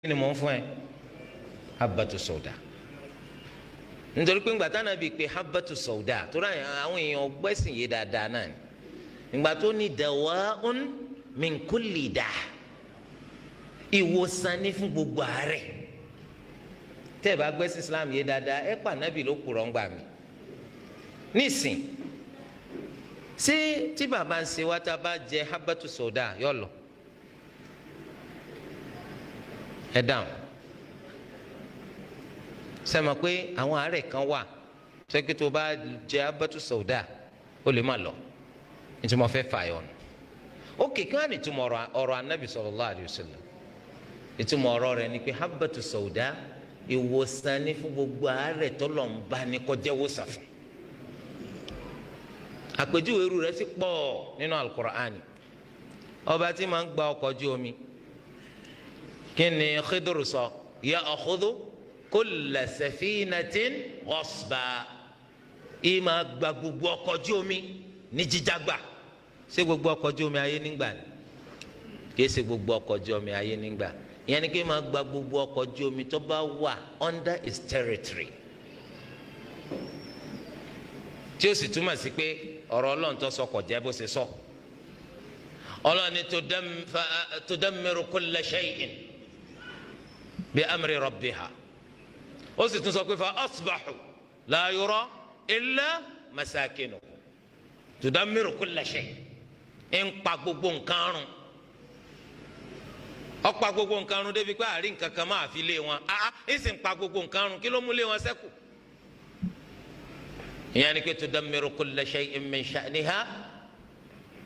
ni mò ń fún ẹ habatu sauda nítorí pé ńgbà táwọn bí pé habatu sauda tó rà àwọn èèyàn gbẹ́sìn yé dáadáa náà ni ìgbà tó ní dawa'un min kulli da ìwòsàn ní fún gbogbo àárẹ̀ tẹ́ ẹ bá gbẹ́sìn Islam yé dáadáa ẹ pa nábì ló kúrọ̀ ń gbà mí nísìn ṣé tí bàbá ń ṣe wá tá a bá jẹ habatu sauda yọ lọ ẹ dáhùn sẹ́mi pé àwọn àárẹ̀ kan wà sẹ́kì tó bá jẹ habatu sauda ó lè má lọ nítorí mo fẹ́ fààyàn ó kékeré wà ní ìtumọ̀ ọ̀rọ̀ anabi sallallahu alayhi wa sallam ìtumọ̀ ọ̀rọ̀ rẹ̀ ni pé habatu sauda ìwòsàn ní fún gbogbo àárẹ̀ tó lọ́n bá ní kọjá wòsàn fún àpèjúwe irú rẹ̀ sì pọ̀ nínú alukur'ani ọba tí máa ń gba ọkọ̀ ojú omi kí ni Khidru sọ ya'khudhu kulla safinatin ghasba ìmọ̀ gba gbogbo ọkọ̀ ojú omi ní jíjàgbà ṣé gbogbo ọkọ̀ ojú omi ayé nígbà ni kì í ṣe gbogbo ọkọ̀ ojú omi ayé nígbà ìyẹn ni kí máa gba gbogbo ọkọ̀ ojú omi tó bá wà under his territory tí ó sì túmọ̀ sí pé ọ̀rọ̀ Ọlọ́run tó sọ kò jẹ́ bó ṣe sọ Ọlọ́run ni tudammiru kulla shay'in bi amri rabbiha ó sì tún sọ pé fa asbahu la yura illa masakinu tudammiru kulla shay ń pa gbogbo nǹkan run ó pa gbogbo nǹkan run débi pé àárín nǹkan kan máa fi lé wọn ń sì ń pa gbogbo nǹkan run kí ló mú lé wọn ṣẹ́kù ìyẹn ni pé tudammiru kulla shay'in min sha'niha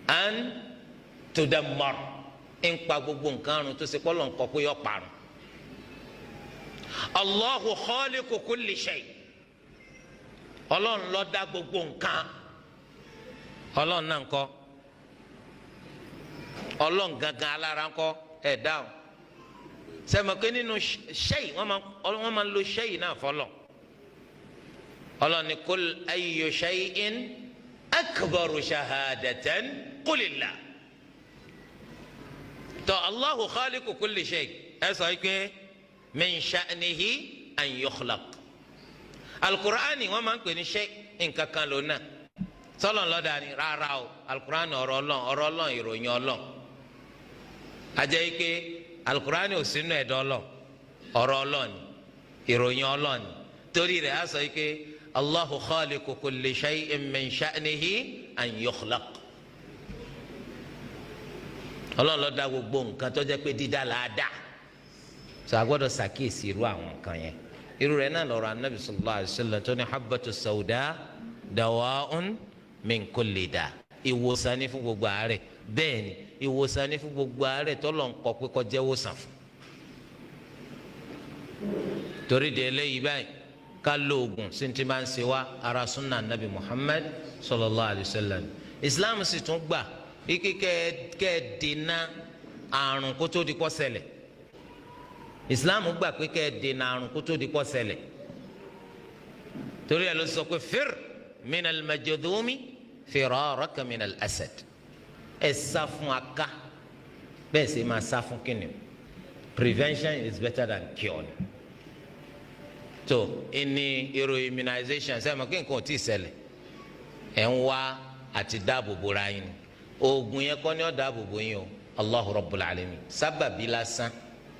an tudammar ń pa gbogbo nǹkan run tó ṣe pọ́lọ̀ nǹkan pé yọ parun. Allahu khaliqu kulli shay Ọlọ́run ló dá gbogbo nǹkan Ọlọ́run náà ńkọ́ Ọlọ́run gangan alára ńkọ́ ẹ̀ dáhùn sẹ́mi pé nínú shay wọ́n máa ń lo shay náà fọlọ́ Ọlọ́run ní kul ayyu shay'in akbaru shahadatan qulillah tó Allahu khaliqu kulli shay ẹ sọ pé min sha'nihi an yukhlaq alukur'ani wọn máa ń pè ní ṣe nǹkan kan lónà sọlọ ńlọdà ni rárá o alukur'ani ọ̀rọ̀ Ọlọ́run ìròyìn Ọlọ́run ajẹ́ ike alukur'ani ò sínú ẹ̀dọ́ Ọlọ́run ọ̀rọ̀ Ọlọ́run ìròyìn Ọlọ́run torí rẹ̀ á sọ ike Allahu khaliqu kulli shay'in min sha'nihi an yukhlaq Ọlọ́run ló dá gbogbo nǹkan tó jẹ́ pé dídá la dá sọ agbọ́dọ̀ ṣàkíyèsí irú àwọn nǹkan yẹn irú rẹ̀ náà lọ́rọ̀ anabi sallallahu alayhi wa sallam tó ní habatu sauda dawa'un min kulli da ìwòsàn ní fún gbogbo àárẹ̀ bẹ́ẹ̀ ni ìwòsàn ní fún gbogbo àárẹ̀ tọ́lọ̀ ń kọ́ pé kó jẹ́ wòsàn fún. torí de eléyìí báyìí ká lo oògùn sí ti máa ń ṣe wá ara sunna anabi muhammad sallallahu alayhi wa sallam islam sì tún gbà ike kẹ́ ẹ dènà àrùn kó tó di kó ṣẹlẹ̀ islam gbà pé kẹ́ ẹ dènà àrùn kó tó di kó ṣẹlẹ̀ torí ẹ ló sọ pé fir min al-majdhumi firaraka min al-asad ẹ sá fún aka bẹ́ẹ̀ sì máa sá fún kìnìún prevention is better than cure tó ẹni èrò immunization sẹ́yìn mọ̀ kí nǹkan ò tí ì ṣẹlẹ̀ ẹ̀ ń wá àti dáàbò bora yín oògùn yẹn kọ́ ni ó dáàbò bò yín o Allahu Rabbul Alamin sábàbí lásán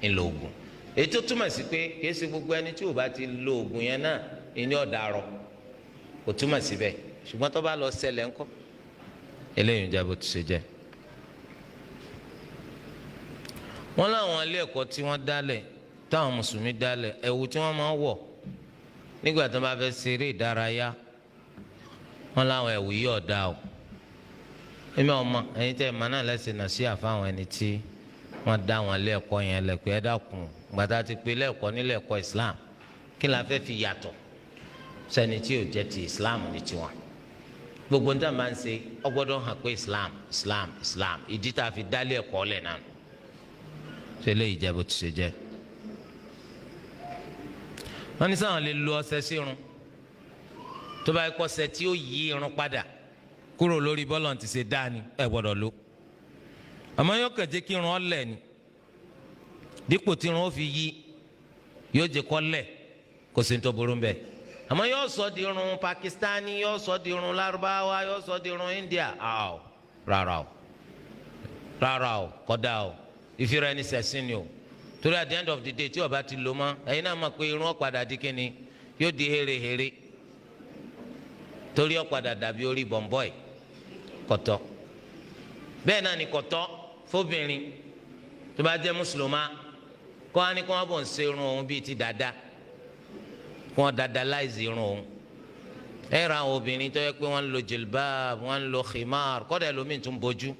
ńlọ oògùn ètò túmọ̀ sí pé kìí ṣe gbogbo ẹni tí ò bá ti lo oògùn yẹn náà ìní ọ̀daràn kò túmọ̀ síbẹ̀ ṣùgbọ́n tó bá lọ ṣẹlẹ̀ ńkọ́ eléyìí ń jẹ́ bó ti ṣe jẹ́. wọ́n láwọn ilé ẹ̀kọ́ tí wọ́n dálẹ̀ táwọn mùsùlùmí dálẹ̀ ẹ̀wù tí wọ́n máa ń wọ̀ nígbà tó bá fẹ́ ṣeré ìdárayá wọ́n láwọn ẹ̀wù yìí ọ̀dà o èmi ọmọ ẹ̀yin tẹ́ ẹ̀ máa náà lẹ́sìn náà sí àfáwọn ẹni tí wọ́n dá wọn ilé ẹ̀kọ́ yẹn lẹ́pẹ́ ẹ dákun gbàtà ti pé ilé ẹ̀kọ́ nílé ẹ̀kọ́ Islam kí la fẹ́ fi yàtọ̀ sẹ́ni tí ò jẹ́ ti Islam ní tiwọn gbogbo níta máa ń ṣe ọ gbọ́dọ̀ hàn pé Islam ìdí tá a fi dálé ẹ̀kọ́ lẹ̀ náà ṣe lè jẹ́ bó ti ṣe jẹ́. wọ́n ní sáwọn lè lo ọṣẹ sí irun tó bá yẹ kó ọṣẹ tí ó yí irun padà kúrò lórí bọ́lọ̀ ti ṣe dá ni ẹ gbọ́dọ̀ lò àmọ́ yóò kàn jẹ́ kí irun ọ̀lẹ̀ ni dípò tí irun ó fi yí yóò jẹ kọ́lẹ̀ kò sí ní tó burú bẹ́ẹ̀ àmọ́ yóò sọ di irun Pakistani yóò sọ di irun Lárúbáwá yóò sọ di irun India rárá o kódà o ìfira ẹni sẹ̀sìn ni o torí at the end of the day tí ó bá ti lò mọ́ ẹ̀yin náà mọ̀ pé irun ó padà di kíni yóò di hérehère torí ó padà dàbí orí bọ̀m̀bọ̀ì kọ̀tọ́ bẹ́ẹ̀ náà ni kọ̀tọ́ fóbìnrin tó bá jẹ́ mùsùlùmá kó wá ní kó wọ́n bọ̀ ń ṣe irun òun bíi ti dada kó wọ́n dada láìsí irun òun ẹ ra àwọn obìnrin tó yẹ pé wọ́n ń lo jilbab wọ́n ń lo khimar kọ́dà ẹlòmíì tún bójú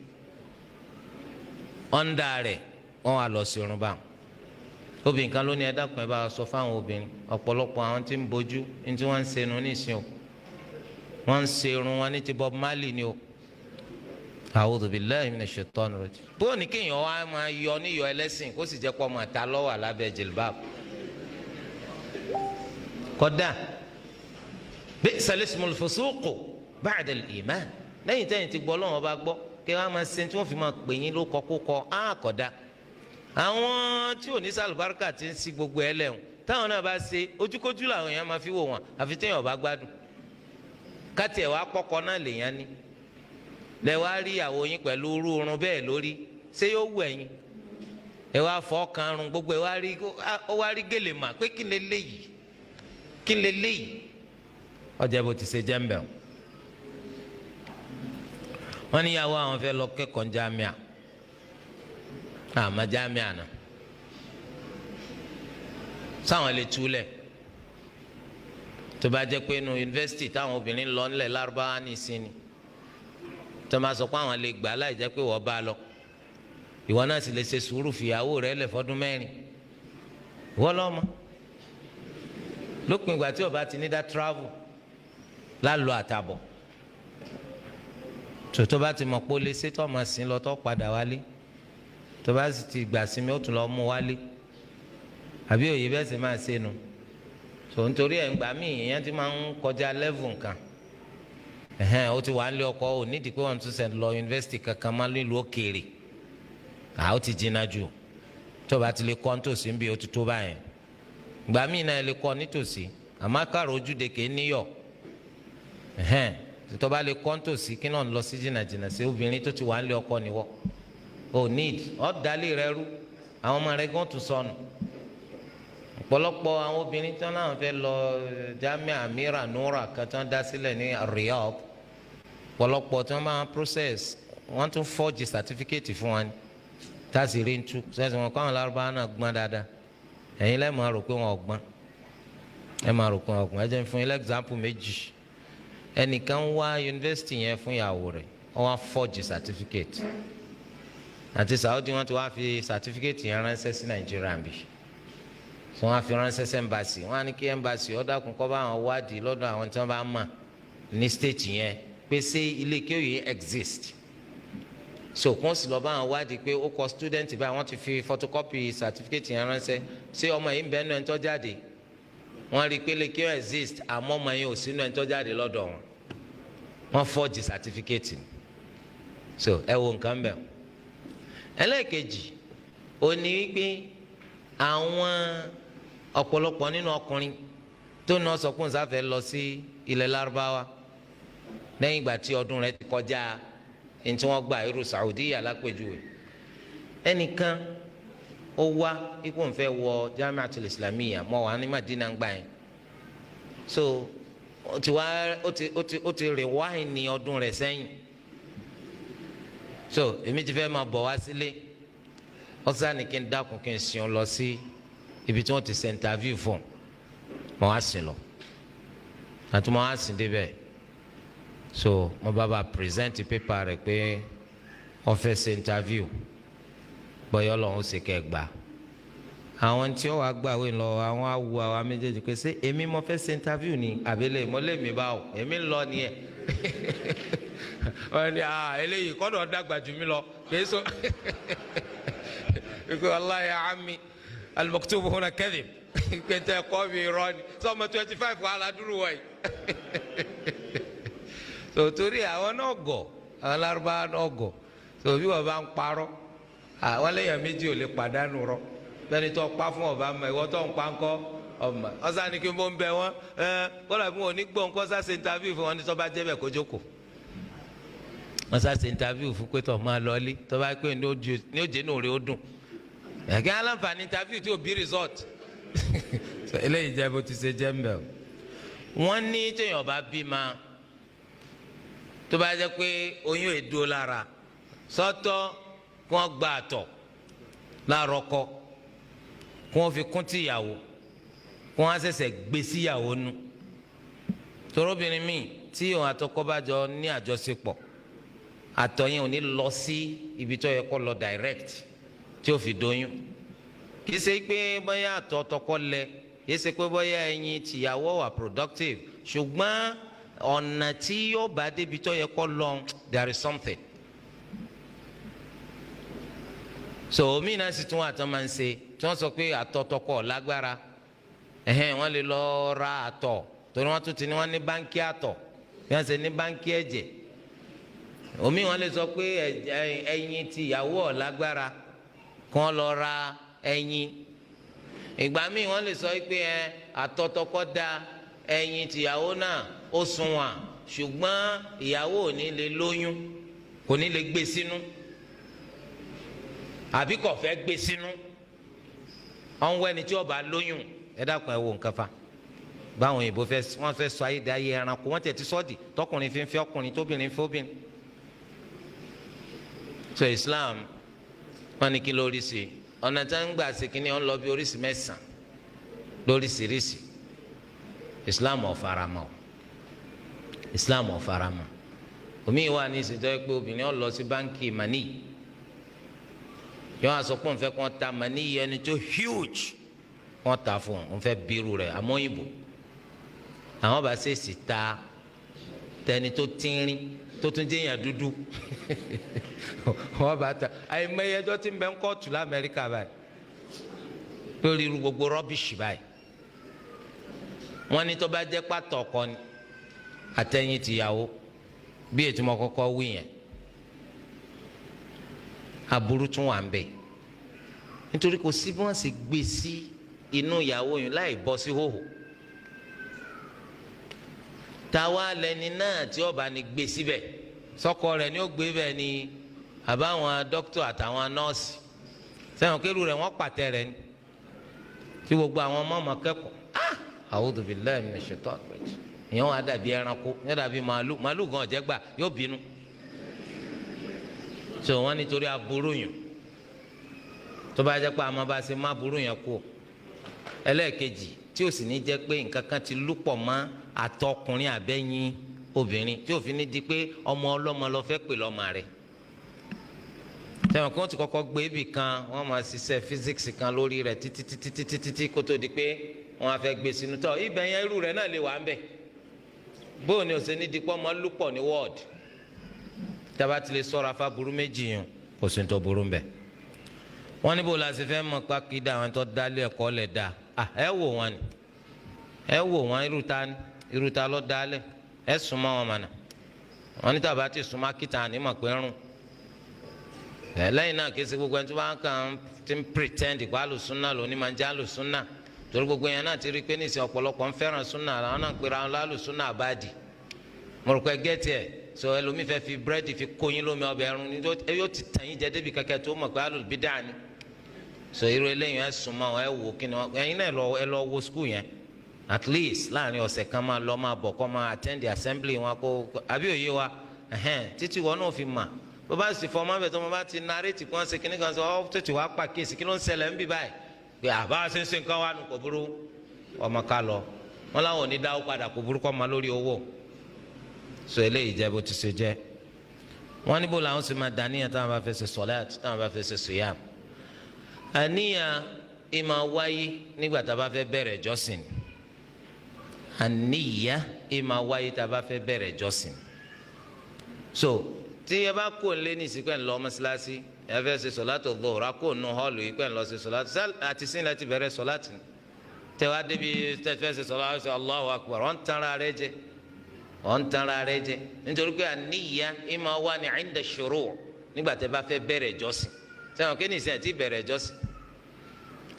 ọ̀ndà rẹ̀ wọ́n wà lọ sí irun báwọn obìnrin kan ló ní ẹ dákun ẹ bá sọ fáwọn obìnrin ọ̀pọ̀lọpọ̀ àwọn tí ń bójú ní tí wọ́n ń ṣe irun nísìnyí o wọ́n ń ṣe irun wọn ní ti Bob Marley ni o a'udhu billahi minash shaitani rajim bó ní kéèyàn wá máa yọ níyọ ẹlẹ́sìn kó sì jẹ́ pọ́ máa ta lọ́wọ́ alábẹ́ jilbab kódà bi'sal ismul fusuqu ba'da al-iman lẹ́yìn tẹ́yìn ti gbọ́ lọ́wọ́ bá gbọ́ kí wọ́n máa ṣe tí wọ́n fi máa pè yín ló kọ́kọ́ kódà àwọn tí ò ní sàlùbáríkà ti ń sí gbogbo ẹ lẹ́hùn táwọn náà bá ṣe ojúkójú làwọn èèyàn máa fi wò wọn àfi téèyàn bá gbádùn káti ẹ̀ wá pọ́kọ náà lèèyàn ní lẹ wá rí ìyàwó yín pẹ̀lú irú irun bẹ́ẹ̀ lórí ṣé yóò wù ẹ̀yin ẹ wá fọ́ karùn gbogbo ẹ wá rí gèlè mà pé kí lè léyìí ọjà bó ti ṣe jẹ́ ń bẹ̀ wọ́n níyàwó àwọn fẹ́ lọ kẹ́kọ̀ọ́ jámíà àmọ́ jámíà náà sáwọn lè túlẹ̀ tó bá jẹ́ pé inú yunifásitì táwọn obìnrin lọ nílẹ̀ Lárúbáwá ní ìsinmi tó máa sọ pé àwọn lè gbà láì jẹ́ pé wọ́n bá lọ ìwọ náà sì lè ṣe sùúrù fìyàwó rẹ̀ lẹ̀ fọ́dún mẹ́rin wọ́n lọ́mọ lópin ìgbà tí ó bá ti ní dá travel lálọ́ àtàbọ̀ tó bá ti mọ̀ pé ó lè ṣe tó máa sìn lọ tó padà wálé tó bá sì ti gbà sí mi ó tún lọ mú wálé àbí òye bẹ́ẹ̀ sì máa ṣe nu so nítorí ẹ̀ ń gbà mí èèyàn ti máa ń kọjá level nǹkan ó ti wà nílé ọkọ ò nídìí pé wọ́n tún sẹ̀ lọ yunifásitì kankan máa nílùú òkèèrè ó ti jìnnà jù tó bá ti lè kọ́ nítòsí ń bí ó ti tó báyẹn gbà mí náà lè kọ́ nítòsí àmọ́ àkàrà ojúde kè é níyọ̀ tó bá lè kọ́ nítòsí kí náà lọ sí jìnnàjìnnà sí obìnrin tó ti wà nílé ọkọ níwọ̀ ò need ọ́ dalé rẹ rú àwọn ọmọ rẹ gán tún sọnù ọ̀pọ̀lọpọ̀ àwọn obìnrin tí wọ́n náà fẹ́ lọ Jamia Amira Nura kan tí wọ́n dá sílẹ̀ ní Riyadh ọ̀pọ̀lọpọ̀ tí wọ́n máa process wọ́n tún forge certificate fún wa ní táàsì rí ń tú sẹ́sìn wọn káwọn Lárúbáwá náà gbọ́n dáadáa ẹ̀yin lẹ́ẹ̀ máa rò pé wọn ò gbọ́n ẹ̀ máa rò pé wọn ò gbọ́n ẹ jẹ́ n fún yín example méjì ẹnìkan wá yunifásitì yẹn fún ìyàwó rẹ̀ wọ́n wá forge certificate àti Saudi wọ́n ti wá fi certificate yẹn ránṣẹ́ sí Nàìjíríà bíi tí wọ́n á fi ránṣẹ́ sí ẹmbàsì wọ́n á ní kí ẹmbàsì ó dákun kó bá àwọn wádìí lọ́dọ̀ àwọn tí wọ́n bá mọ̀ ní state yẹn pé ṣé ilé kéwì exist so kún sí lọ bá àwọn wádìí pé ó kọ student báyìí wọ́n ti fi photocopy certificate yẹn ránṣẹ́ ṣé ọmọ yìí ń bẹ nínú ẹni tó jáde wọ́n rí i pé ilé kéwì exist àmọ́ ọmọ yìí ò sínú ẹni tó jáde lọ́dọ̀ wọn wọ́n forge certificate so ẹ wo nǹkan bẹ́ẹ̀ ẹlẹ́ẹ̀kejì ó ní wípé àwọn ọ̀pọ̀lọpọ̀ nínú ọkùnrin tó náà sọ pé nsáfẹ́ lọ sí ilẹ̀ Lárúbáwá lẹ́yìn ìgbà tí ọdún rẹ̀ ti kọjá ní tí wọ́n gba irú Saudi alápèjúwe ẹnìkan ó wá ikú nfẹ́ wọ Jamiatul Islamiyya mọ́ wà ní Madina ń gbà yẹn so ó ti rewind ọdún rẹ̀ sẹ́yìn so èmi ti fẹ́ máa bọ̀ wá sílé ọ̀sán ni kí n dákun kí n sìn lọ sí ibi tí wọ́n ti ṣe interview fún mọ wá sìn lọ àti mọ wá sìn débẹ̀ so mo bá present paper rẹ̀ pé wọ́n fẹ́ ṣe interview bọ́yọ̀ lọ́wọ́ ó ṣe kẹ́ gbà àwọn tí wọ́n wá gbàwé lọ àwọn awu àwọn méjèèjì pé ṣé èmi mo fẹ́ ṣe interview ni àbílẹ̀ mọ́lẹ́mí báwò èmi ń lọ nìyẹn wọ́n ní eléyìí kọ́dọ̀ dàgbà jù mí lọ kìí so ikú wallahi ya ammi al-maktubu huna kadhib pété kọ́ mi rọ ni sọmọ 25 wà ládùúrú wọ̀nyí so torí àwọn náà gọ̀ àwọn Lárúbáwá náà gọ̀ so bí wọ́n bá ń parọ́ àwọn lẹ́yìn méjì ò lè pàdánù rọ bẹ́ẹ̀ni tó pa fún ọba mọ̀ ìwọ tó ń pa ńkọ́ ọmọ ọ̀sán ni kí n bó ń bẹ wọn kọ́lá bí wọn ò ní gbọ́ nǹkan sá ṣe interview fún wọn ní tó bá jẹ́ bẹ́ẹ̀ kó jókòó wọn sá ṣe interview fún pé tó máa lọ ilé tó bá pé ní òjé náà rè ó dùn ẹ̀gẹ́ aláǹfààní interview tí ò bí result eléyìí jẹ́ bó ti ṣe jẹ́ mbẹ́ o wọ́n ní téèyàn bá bí ma tó bá jẹ́ pé oyún èdò lára sọ́tọ̀ kí wọ́n gba àtọ̀ láàrọ́kọ kí wọ́n fi kún tìyàwó kí wọ́n á ṣẹ̀ṣẹ̀ gbé síyàwó nù torobìnrin míì tí òun àtọkọ bá jọ ní àjọṣepọ̀ àtọ̀ yẹn ò ní lọ sí ibi tó yẹ kó lọ direct tí ó fi doyún kì í ṣe pé bóyá àtọ̀ tọkọ lẹ kì í ṣe pé bóyá ẹyin tìyàwó wà productive ṣùgbọ́n ọ̀nà tí yóò bá débi tó yẹ kó lọ there is something so omi náà sì tún wà tó máa ń ṣe tí wọ́n sọ pé àtọ̀ tọkọ lágbára wọ́n lè lọ ra àtọ̀ torí wọ́n tún ti ní wọ́n ní báńkì àtọ̀ bí wọ́n ṣe ní báńkì ẹ̀jẹ̀ omi wọ́n lè sọ pé ẹyin tìyàwó lágbára kí wọ́n lọ ra ẹyin ìgbà míì wọ́n lè sọ pé àtọ̀ tọkọ da ẹyin tìyàwó náà ó sunwọ̀n ṣùgbọ́n ìyàwó ò ní lè lóyún kò ní lè gbé sínú àbí kò fẹ́ gbé sínú ọ̀n wẹ́ni tí ó bá lóyún ẹ dákun ẹ wo nǹkan fa báwọn òyìnbó wọ́n fẹ́ sọ ayédáyé ẹranko wọ́n tẹ̀ ti sọ́ọ̀dì tọkùnrin fi ń fẹ́ ọkùnrin tóbìnrin fi obìnrin so Islam wọ́n ní kí lórí sí ọ̀nà tí wọ́n ń gbà sí kí ni wọ́n lọ bí oríṣi mẹ́sàn-án lóríṣiríṣi Islam ò faramọ́ Islam ò faramọ́ omi wà ní ìsìtọ́ pé obìnrin ó lọ sí báńkì mani yóò wá sọ pé òun fẹ́ kí wọ́n ta mani ẹni tó huge wọ́n ta fún un fẹ́ bírù rẹ̀ àmọ́ òyìnbó àwọn bá ṣèṣì ta tẹni tó tínrín tó tún jẹ́ èèyàn dúdú wọ́n bá ta àìmọye ẹjọ́ tí ń bẹ ń kóòtù lamẹ́ríkà báyìí lórí irú gbogbo rọ́bìṣì báyìí wọ́n ní tó bá jẹ́ pàtó ọkọ ni àtẹ̀yìn tìyàwó bí ètò ọmọ kọ́kọ́ wí yẹn aburú tún wà ń bẹ nítorí kò sí bí wọ́n sì gbé sí inú ìyàwó yìí láì bọ́ sí hòhò táwa lẹni náà tí ọba ni gbé síbẹ̀ sọ́kọ rẹ̀ ni ó gbé bẹ́ẹ̀ ni àbáwọn dókítà àtàwọn nọ́ọ̀sì sẹ́wọ̀n kéru rẹ̀ wọ́n pàtẹ rẹ̀ ni tí gbogbo àwọn ọmọ ọmọ kẹ́kọ̀ọ́ a'udhu billahi minash shaitani rajim ìyẹn wọn á dàbí ẹranko yẹn dàbí màálù gan ọ̀jẹ̀ gbà yóò bínú tó wọn nítorí aburú yẹn tó bá jẹ́ pé àmọ́ bá ṣe má burú yẹn kú ẹlẹ́ẹ̀kejì tí ó sì ní jẹ́ pé nǹkan kan ti lúpọ̀ mọ́ àtọkùnrin àbẹ́yìn obìnrin tí òfin ní di pé ọmọ ọlọ́mọ lọ fẹ́ pè lọ́mọ rẹ̀ tẹ̀wọ̀n kí wọ́n ti kọ́kọ́ gbé ibì kan wọ́n máa ṣiṣẹ́ físíksì kan lórí rẹ̀ títí kó tó di pé wọ́n á fẹ́ gbé sínú tọ́ ibẹ̀ yẹn irú rẹ̀ náà lè wà ń bẹ̀ bóun ni òsè ní di pọ́ mọ́ lúpọ̀ ní wọ́ọ̀d tába ti lè sọ̀rọ̀ afá burú méjì yẹn kò sí ní tó burú ń bẹ̀ wọ́n ní bó la ṣe fẹ́ mọ̀ pákídà àwọn tó dálé ẹ̀kọ́ lẹ̀ dá ẹ wò wọn ni ẹ wò wọn irú ta ló dálẹ̀ ẹ súnmọ́ wọn mọ̀nà wọn ní tàbá ti súnmọ́ akíta ní mọ̀ pé rún lẹ́yìn náà kí ẹ ṣe gbogbo ẹni tó bá kàn ti ń pretend pé alùsùnà lóní máa ń jẹ́ alùsùnà torí gbogbo yẹn náà ti rí pé níṣẹ́ ọ̀pọ̀lọpọ̀ ń fẹ́ràn súnà àwọn náà ń pera wọn lálùsùnà àbádì mo rò pé gẹ́tì ẹ̀ so ẹlòmíì fẹ́ fi búrẹ́dì fi kóyin lómi ọbẹ̀ ẹ̀rún ni yóò ti tàn yín jẹ débi kẹ̀kẹ́ tó mọ̀ pé alùbídà ni so irú eléyìí ẹ súnmọ́ ẹ wò kí ni ẹ̀yin náà ẹ lọ wo skul yẹn at least láàrin ọ̀sẹ̀ kan máa lọ máa bọ̀ kọ́ máa attend the assembly wọn kó àbí òye wa títí wọn náà fi mà bó bá sì fọmọ bẹ tó mo bá ti narrate kí wọn ṣe kíní kan sọ ọ tètè wàá pa kéèsì kí ló ń ṣẹlẹ̀ ń bì báyìí pé àbá ṣe ń ṣe nǹkan wà nù kò burú ọmọ ká lọ wọn làwọn ò ní dáwó padà kò burú kọ́ ma lórí owó so eléyìí jẹ́ bó ti ṣe jẹ́ wọn níbo làwọn sì máa dàníyàn táwọn bá fẹ́ ṣe sọ̀láàtì táwọn bá fẹ́ ṣe sùyàm àníyàn ìmọ̀ wáyé nígbà tá a bá fẹ́ bẹ̀rẹ̀ jọ́sìn àníyàn ìmọ̀ wáyé tá a bá fẹ́ bẹ̀rẹ̀ jọ́sìn so tí ẹ bá kó lé ní ìsìnkú ẹ̀ ń lọ mọ́sálásí ẹ fẹ́ ṣe sọ̀láàtì ọ̀gbọ̀ọ̀rá kó nu họ́ọ̀lù yìí pẹ̀ ń lọ ṣe sọ̀láàtì àti sí láti bẹ̀rẹ̀ sọ̀láàtì tẹ wá débi tẹ fẹ́ ṣe sọ̀láàtì Allahu Akbar wọ́n ń tanra rẹ jẹ nítorí pé àníyàn ìmọ̀ wá ní inda shuru' nígbà tẹ bá fẹ́ bẹ̀rẹ̀ jọ́sìn sẹ́wọ̀n kí ni ìsìn àti bẹ̀rẹ̀ jọ́sìn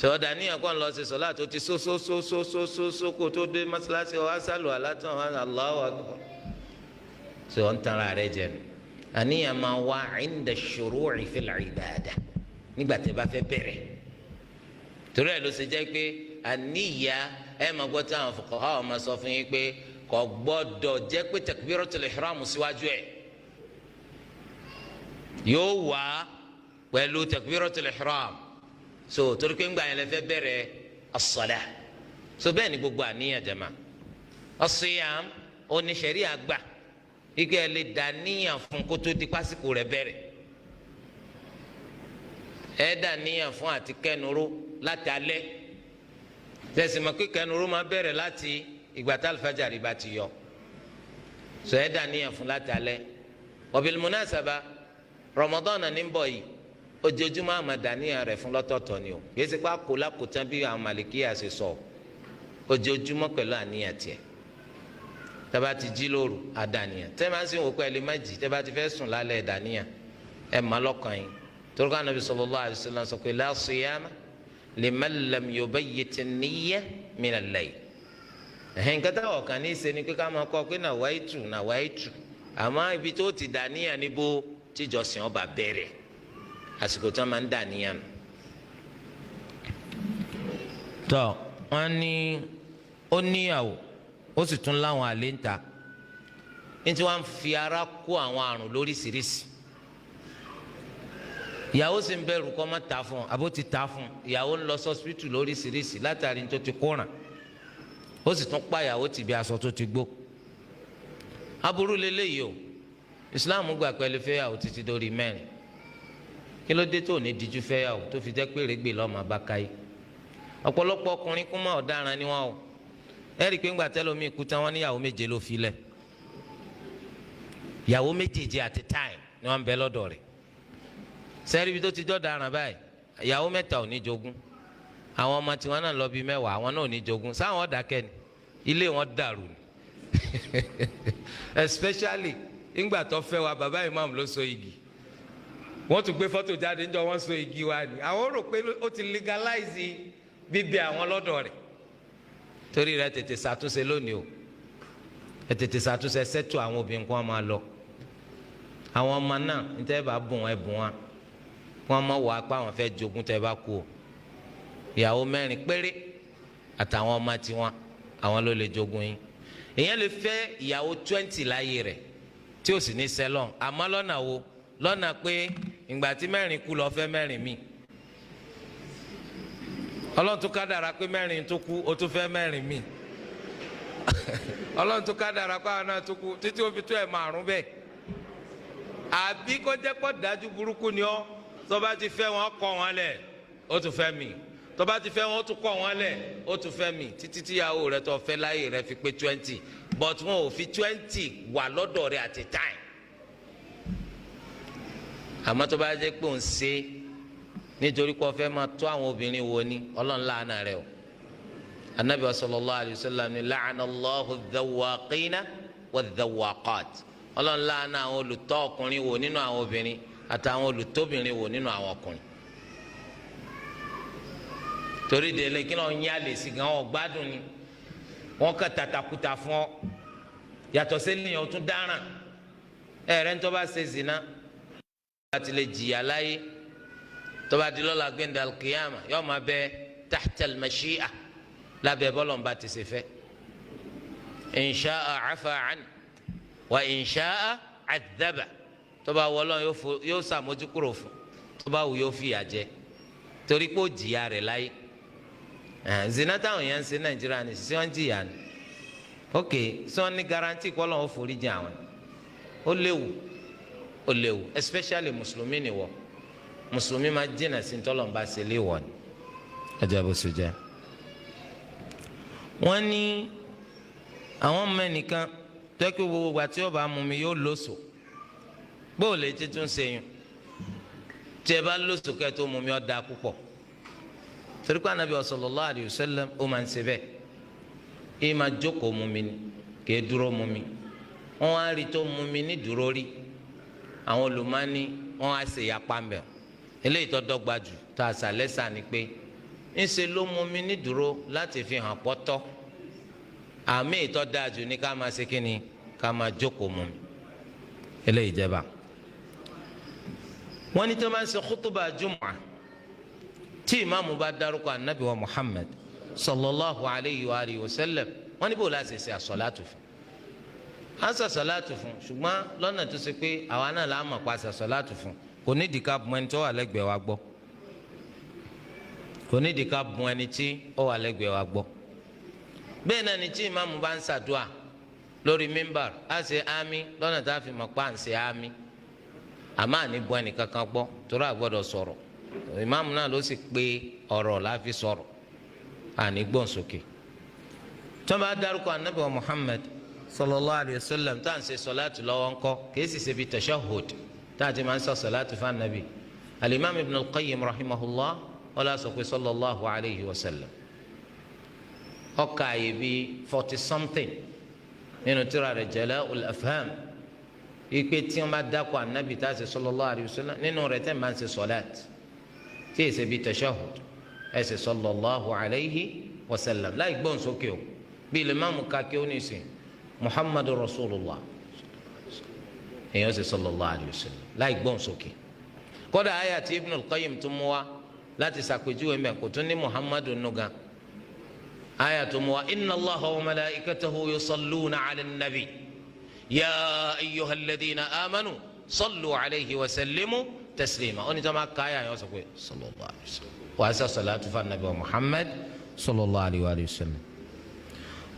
sọ dàníyàn kọ́ ń lọ sí sọlá tó ti sósósósósósó kó tó dé mọ́sálásí ọ̀ asálù alátàn Allahu akbar sọ ń tan ara rẹ jẹ nù àníyàn máa wá inda shuru'i fil ibadah nígbà tí a bá fẹ́ bẹ̀rẹ̀ torí ẹ̀ ló ṣe jẹ́ pé àníyà ẹ̀ máa gbọ́ tí àwọn fuqaha máa sọ fún yín pé kò gbọ́dọ̀ jẹ́ pé takbiratul ihram síwájú ẹ̀ yóò wá pẹ̀lú takbiratul ihram so torí pé ńgbà yẹn lè fẹ́ bẹ̀rẹ̀ as-salah so bẹ́ẹ̀ ni gbogbo àníyàn jama as-siyam oníṣẹ̀rí àgbà ike ẹ lè dà níyàn fún kótó di pásíkò rẹ̀ bẹ̀rẹ̀ ẹ dà níyàn fún àti kẹnuró láti alẹ́ tẹsí ma pé kẹnuró máa bẹ̀rẹ̀ láti ìgbà tá alifájàrí bá ti yọ so ẹ dà níyàn fún láti alẹ́ wa bil munasaba Ramadan ní bọ̀ yìí ojoojúmọ́ àmà dàníyàn rẹ̀ fún lọ́tọ̀ọ̀tọ̀ ni o kìí ṣe pé àkólá kò tán bí àwọn màlìkíyà ṣe sọ ojoojúmọ́ pẹ̀lú àníyàn tiẹ̀ tẹ́bá ti jí lóru àdàníyàn tẹ́ máa ń sìn wò pé ẹ lè má jí tẹ́bá ti fẹ́ sùn lálẹ́ dàníyàn ẹ má lọ́kàn yín torí ká Nabi sallallahu alaihi wasallam sọ pé la siyama liman lam yubayyit an-niyya min al-layl ẹ̀hìn kẹta ọ̀kan ní í ṣe ni pé ká máa kọ́ pé nawaitu àmọ́ ibi tó ti dàníyàn níbo tíjọsìn ọba bẹ̀rẹ̀ àsìkò tí wọn máa ń dà níyàn. tọ́ wọn ní ó níyàwó ó sì tún láwọn àlè ń ta ní tí wọn fi ara kó àwọn àrùn lóríṣiríṣi ìyàwó sì ń bẹ̀rù kọ́ mọ́ ta fún un àbó ti ta fún un ìyàwó ń lọ sọ́sibítù lóríṣiríṣi látàrí tó ti kóràn ó sì tún pa ìyàwó tìbí aṣọ tó ti gbó aburú lélẹ́yìí o Islam gbà pẹ̀lú fẹ́yàwó títí dórí mẹ́rin kí ló dé tó ní díjú fẹ́yàwó tó fi jẹ́ pé rẹ́gbẹ̀ lọ́mọ abákáyé ọ̀pọ̀lọpọ̀ ọkùnrin kún mọ́ ọ̀daràn ni wọ́n o ẹ̀rí pé ńgbà tẹ́lómi kú tán wọ́n níyàwó méje ló fi lẹ̀ ìyàwó méjèèjì at a time ni wọ́n ń bẹ lọ́dọ̀ rẹ̀ sẹ́rí ibi tó ti jọ́ daràn báyìí ìyàwó mẹ́ta ò ní jogún àwọn ọmọ tiwọn náà lọ bíi mẹ́wàá àwọn náà ò ní jogún sáwọn ọ̀dàkẹ́ ni ilé wọn dàrú ni especially ńgbà tó fẹ́ wa bàbá imam ló so igi wọ́n tún gbé fọ́tò jáde níjọ́ wọ́n so igi wa ni àwọn rò pé ó ti legalize bíbẹ àwọn lọ́dọ̀ rẹ̀ torí rẹ̀ tètè ṣàtúnṣe lónìí o ẹ tètè ṣàtúnṣe ṣètò àwọn obìnrin kó wọn máa lọ àwọn ọmọ náà níta ẹ bá bùn wọn ẹ bùn wọn wọn máa wọ apá àwọn fẹ́ jogún tẹ bá kú o ìyàwó 4 péré àtàwọn ọmọ tiwọn àwọn ló lè jogún yín èèyàn lè fẹ́ ìyàwó 20 láyé rẹ̀ tí ó sì ní sẹlọ̀n àmọ́ lọ́nà wo lọ́nà pé ìgbà tí 4 kú lọ fẹ́ 4 mi ọlọ́run tó kádàrá pé 4 tó kú ó tún fẹ́ 4 mi ọlọ́run tó kádàrá pé àwọn náà tó kú títí ó fi tó ẹ̀ 5 bẹ́ẹ̀ àbí kó jẹ́ pọ̀ dájú burúkú ni ọ́ tó bá ti fẹ́ wọn kọ̀ wọn lẹ̀ ó tún fẹ́ mi tó bá ti fẹ́ wọn ó tún kọ̀ wọn lẹ̀ ó tún fẹ́ mi títí tíyàwó rẹ̀ tó fẹ́ láyé rẹ̀ fi pé 20 but wọn ò fi 20 wà lọ́dọ̀ rẹ̀ at a time àmọ́ tó bá jẹ́ pé òun ṣe nítorí pé ó fẹ́ máa tó àwọn obìnrin wo ni ọlọ́run láàánà rẹ̀ o anabi sallallahu alayhi wa sallam ni la'ana Allahu dhawaqina wa dhawaqat ọlọ́run láàánà àwọn olùtọ́ ọkùnrin wo nínú àwọn obìnrin àtàwọn olùtóbìnrin wo nínú àwọn ọkùnrin torí délé kí ló ń yálè sí gan ọ gbádùn ni wọn kà tàtàkùtà fún ọ yàtọ̀ sílẹ̀ yẹn o tún dáràn ẹ̀rẹ́ ń tó bá ṣe zina láti lè jìyà láyé tó bá di lọ́la gbẹ̀ndà alkiyama yóò máa bẹ tahta al-mashi'a lábẹ́ bọ́lọ̀ ń bá ti ṣe fẹ́ in sha'a afa an wa in sha'a adhaba tó bá wọlọ́ yóò sàmójúkúrò fún tó bá wù yóò fìyà jẹ torí pé ó jìyà rẹ̀ láyé zina táwọn yẹn ń ṣe Nàìjíríà ní sísè wọn jìyà ni ok sọ ní garanti kọ́ lọ́wọ́ forí jẹ àwọn ó léwu especially mùsùlùmí ni wọ mùsùlùmí máa jìnnà sí ntọ́lọ̀ ń bá ṣe léwọ̀ ni ẹjọ́ bó so jẹ́ wọ́n ní àwọn mẹ́nìkan tẹ́kí gbogbo àti ọba mú mi yóò lóṣù bóò lè ti tún ṣe yun tí ẹ bá lóṣù kẹ́ tó mú mi ọ́ da púpọ̀ torí pé anabi sallallahu alayhi wa sallam ó máa ń ṣe bẹ́ẹ̀ ẹ máa jókòó mú mi ni kì í dúró mú mi wọ́n á rí tó mú mi ní dúró rí àwọn olùmọ́ni wọ́n á ṣe yapa mbẹ́ eléyìí tó dọ́gba jù tá a sàlẹ́sà ni pé ńṣe ló mú mi ní dúró láti fi hàn pọ́tọ́ àmì ìtọ́ dájú ní ká máa ṣe kínni ká máa jókòó mú mi eléyìí jẹba. wọ́n ní tó máa ń ṣe kútùbà jùmọ̀ tí ìmáàmù bá dárúkọ anabi wa Muhammad sallallahu alayhi wa alihi wa sallam wọ́n ní bó la ṣe àsọ̀látù fún a ṣe àsọ̀látù fún ṣùgbọ́n lọ́nà tó ṣe pé àwa náà la mọ̀ pa àsọ̀látù fún kò ní ìdíkà bùn ẹni tó wà lẹ́gbẹ̀ẹ́ wa gbọ́ kò ní ìdíkà bùn ẹni tí ó wà lẹ́gbẹ̀ẹ́ wa gbọ́ bẹ́ẹ̀ náà ni tí ìmáàmù bá ń ṣàdúà lórí mímbàr á ṣe àmì lọ́nà tá a fi mọ̀ pa à ń ṣe àmì àmọ́ àní bùn ẹnì kankan gbọ́ torí a gbọ́dọ̀ sọ̀rọ̀ ìmáàmù náà ló sì pé ọ̀rọ̀ la fi sọ̀rọ̀ àní gbọ́n sókè tó bá dárúkọ anabi wa Muhammad sallallahu alayhi wa sallam tá à ń ṣe sọláàtù lọ́wọ́ ńkọ́ kìí sì ṣe bí tashahhud tá a ti máa ń sọ sọláàtù fún anabi alimami ibn al-qayyim rahimahullah wala sọ pé sallallahu alayhi wa sallam ọkà yìí bí 40 something nínú tírà rẹ̀ Jala'ul Afham ipe tí wọn bá dákọ anabi tá a ṣe sallallahu alayhi wa sallam nínú rẹ̀ tẹ́ máa ń ṣe sọláàtù tí èsè bí tashahhud ẹ ṣe sallallahu alayhi wa sallam láì gbọ́n sókè o bí limamu kakẹ́ ó ní sìn muhammadu rasulillah èèyàn ṣe sallallahu alayhi wa sallam láì gbọ́n sókè kódà àyà tí ibn al-qayyim tún mú wa láti ṣàpèjúwe mẹ́ kò tún ní muhammadu nugan àyà tó mú wa inna allaha wa malaikatahu yusalluna ala nabi ya ayyuhal ladhina amanu sallu alayhi wa sallimu taslima ó ní tó máa ká àyà yẹn sọ pé sallallahu alayhi wa sallam wàá sọ salatu fa nabi wa muhammad sallallahu alayhi wa sallam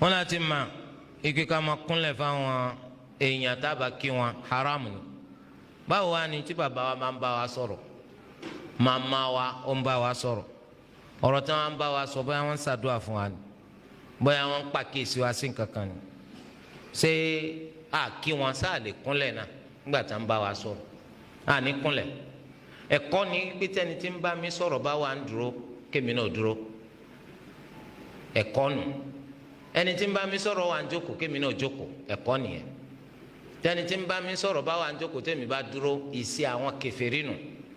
wọn láti ma ike ká máa kúnlẹ̀ fáwọn èèyàn tábà kí wọn haramu ni báwo wá ni tí bàbá wa máa ń bá wa sọ̀rọ̀ màmá wa ó ń bá wa sọ̀rọ̀ ọ̀rọ̀ tí wọ́n ń bá wa sọ bóyá wọ́n ń ṣàdúrà fún wa ni bóyá wọ́n ń pàkíyèsí wa sí kankan ni ṣé a kí wọn sáà lè kúnlẹ̀ náà nígbà tí wọ́n ń bá wa sọ̀rọ̀ a ní kúnlẹ̀ ẹ̀kọ́ ni pété ẹni tí ń bá mi sọ̀rọ̀ bá wa ń dúró kémi náà dúró ẹ̀kọ́ nù ẹni tí ń bá mi sọ̀rọ̀ wa ń jókòó kémi náà jókòó ẹ̀kọ́ nìyẹn tẹni tí ń bá mi sọ̀rọ̀ bá wa ń jókòó tẹ̀mí bá dúró ìsí àwọn kèfèrí nù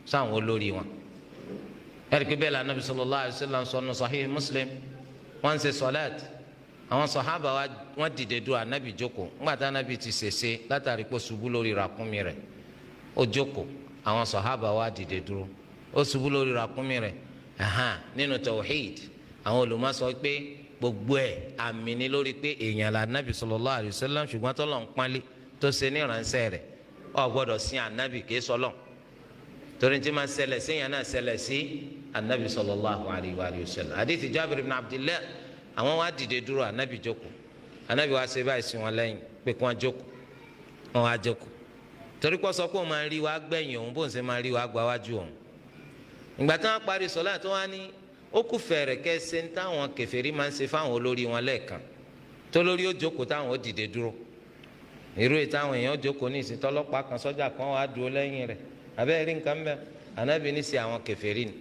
sáwọn olórí wọn ẹ̀ríkì bẹ́ẹ̀ la Nabi sallallahu alayhi wa sallam sọ̀nù Sahih Muslim wọ́n ń ṣe sọ̀láàtì àwọn sọ̀hábà wa wọ́n dìde dúró ànábì jókòó ńgbà tá ànábì ti ṣèṣe látàrí pé ṣubú lórí ràkúnmí rẹ̀ ó jókòó àwọn sọ̀hábà wa dìde dúró ó ṣubú lórí ràkúnmí rẹ̀ nínú tawhid àwọn olùmọ̀ sọ pé gbogbo ẹ̀ àmì ni lórí pé èèyàn la Nabi sallallahu alayhi wa sallam ṣùgbọ́n tó lọ́n pánlé tó ṣe ní ìránṣẹ́ rẹ̀ ó gbọ́dọ̀ sin ànábì kìí sọlọ́n torí tí máa ṣẹlẹ̀ sí yẹn náà ṣẹlẹ̀ sí ànábì sallallahu alayhi wa sallam hadithi Jabir ibn Abdillah àwọn wa dìde dúró ànábì jókòó ànábì wa ṣe báyìí sí wọn lẹ́yìn pé kí wọ́n jókòó wọ́n wá jókòó torí kọ́ sọ pé òun máa rí wa gbẹ̀yìn òun bóun ṣe máa rí wa gbà wájú òun ìgbà tí wọ́n parí sọlá tó wá ní ó kù fẹ̀rẹ̀ kẹsẹ̀ ń táwọn kèfèrí máa ń ṣe fáwọn olórí wọn lẹ́ẹ̀kan tó lórí ó jókòó táwọn ó dìde dúró irú èyí táwọn èèyàn jókòó ní ìsìn tọ́lọ́pàá kan sọ́jà kan wàá dúró lẹ́yìn rẹ̀ abẹ́rẹ́ rí nǹkan bẹ́ẹ̀ ànábì ní sí àwọn kèfèrí ni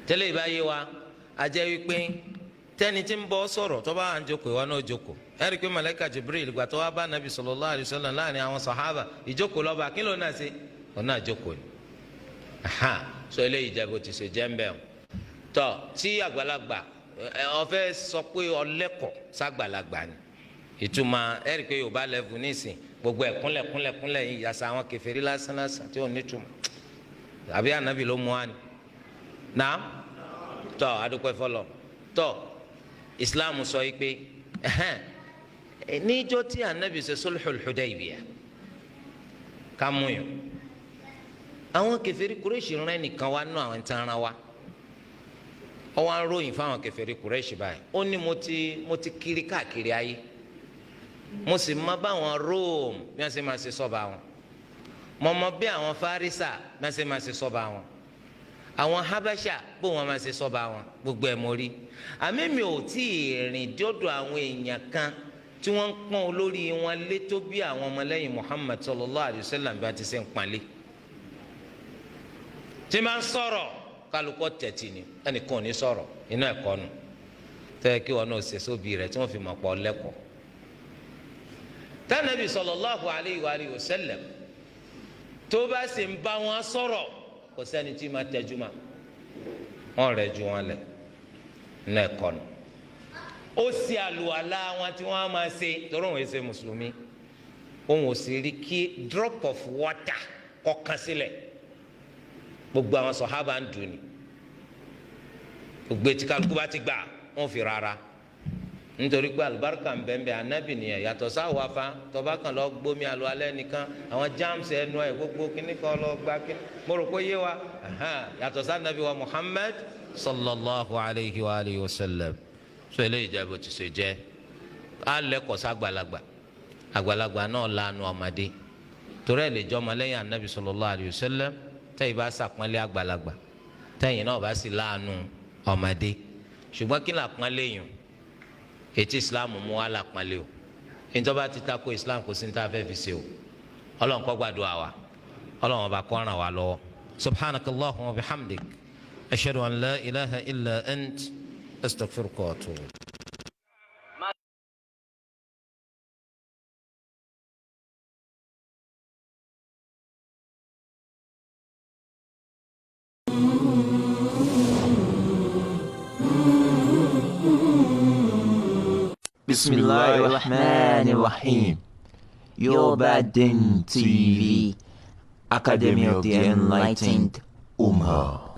tẹ́lẹ̀ ìbáyé wa a jẹ́ wípé tẹ́ni tí ń bọ́ sọ̀rọ̀ tó bá wà ń jókòó ìwọ náà jókòó ẹ rí i pé màláíkà Jibril ìgbà tó wá bá nàbì sallallahu alaihi wasallam láàrin àwọn sàhábà ìjókòó lọ́ba kí ló náà ṣe òun náà jókòó ni sọ eléyìí jẹ́ bó ti ṣe jẹ́ ń bẹ̀ ọ́ tọ́ tí àgbàlagbà ọ̀fẹ́ sọ pé ọlẹ́kọ̀ọ́ sàgbàlagbà ni ìtumọ̀ ẹ rí i pé Yorùbá lẹ́fù nísìn gbogbo ẹ̀ kúnlẹ̀ yìí yàtọ̀ àwọn kèfèrí lásán tí ò ní túmọ̀ àbí ànábì ló mú wa ni náà tọ́ adúpẹ́ fọlọ́ tọ́ Islam sọ yìí pé níjọ́ tí ànábì ṣe sulhul Hudaybiyah ká mú yàn àwọn kèfèrí Kùrẹ́ṣì rán nìkan wá nú àwọn tí ń ran wa ó wá ń ròyìn fáwọn kèfèrí Kùrẹ́ṣì báyìí ó ní mo ti kiri káàkiri ayé mo sì mọ báwọn Rome bí wọ́n ṣe máa ṣe sọ́ba wọn mo mọ bí àwọn Farisa bí wọ́n ṣe máa ṣe sọ́ba wọn àwọn Habasha bó wọ́n máa ṣe sọ́ba wọn gbogbo ẹ̀ mo rí àmì mi ò tí ì rìn dọ́dọ̀ àwọn èèyàn kan tí wọ́n ń pọ́n olórí wọn lé tó bí àwọn ọmọlẹ́yìn Muhammad sallallahu alayhi wa sallam bí wọ́n ti ṣe ń pọ́n lé tí máa ń sọ̀rọ̀ kálukọ́ tẹ̀tì ni ẹnìkan ò ní sọ̀rọ̀ inú ẹ̀kọ́ nu tẹ́ kí wọn náà ṣe sóbì rẹ̀ tí wọ́n fi mọ̀ pọ̀ lẹ́kọ̀ọ́. tánàbì sallallahu alayhi wa sallam tó bá sì ń bá wọn sọ̀rọ̀ kò sẹ́ni tí máa tẹ́jú ma wọ́n rẹ̀ ju wọn lẹ̀ ní ẹ̀kọ́ nù. ó sì àlùwàlá wọn tí wọ́n á máa ṣe torí òun ṣe mùsùlùmí òun ò sì rí kí drop of water kọ̀ọ̀kan sílẹ̀ gbogbo àwọn sọ̀hábà ń dùn ní gbogbo etí kálukú bá ti gbà wọ́n fi rárá nítorí pé alibarika ń bẹ́ẹ̀ bẹ́ẹ̀ anabi nìyẹn yàtọ̀ sáwọ́ afa tọba kan lọ gbómi àlọ́ alẹ́ nìkan àwọn jams ẹnu ẹ̀ gbogbo kíní kan lọ gbá kíní mo rò pé yé wa yàtọ̀ sá anabi wa Muhammad sallallahu alayhi wa alihi wa sallam so eléyìí jẹ́ bó ti ṣe jẹ́ alẹ́ kọ̀ọ̀sá àgbàlagbà náà lanu ọmọdé torí ẹ̀ lè jọ́ ọmọlẹ́yìn anabi sallallahu alayhi wa sallam tẹ́yìn bá sàpọ́nlé àgbàlagbà tẹ́yìn náà bá sì láàánú ọmọdé ṣùgbọ́n kí làpọ́nlé yìí ètí islam mú wa lápọnlé o ìjọba ti tako islam kò sí ní tá a fẹ́ fi ṣe o ọlọ́run kó gbàdúrà wa ọlọ́run ọba kó ràn wá lọ́wọ́ subhanakallahumma wa bihamdik ashhadu an la ilaha illa ant astaghfiruka wa atubu. Bismillahirrahmanirrahim. Yobaden TV, Academy of the Enlightened Ummah.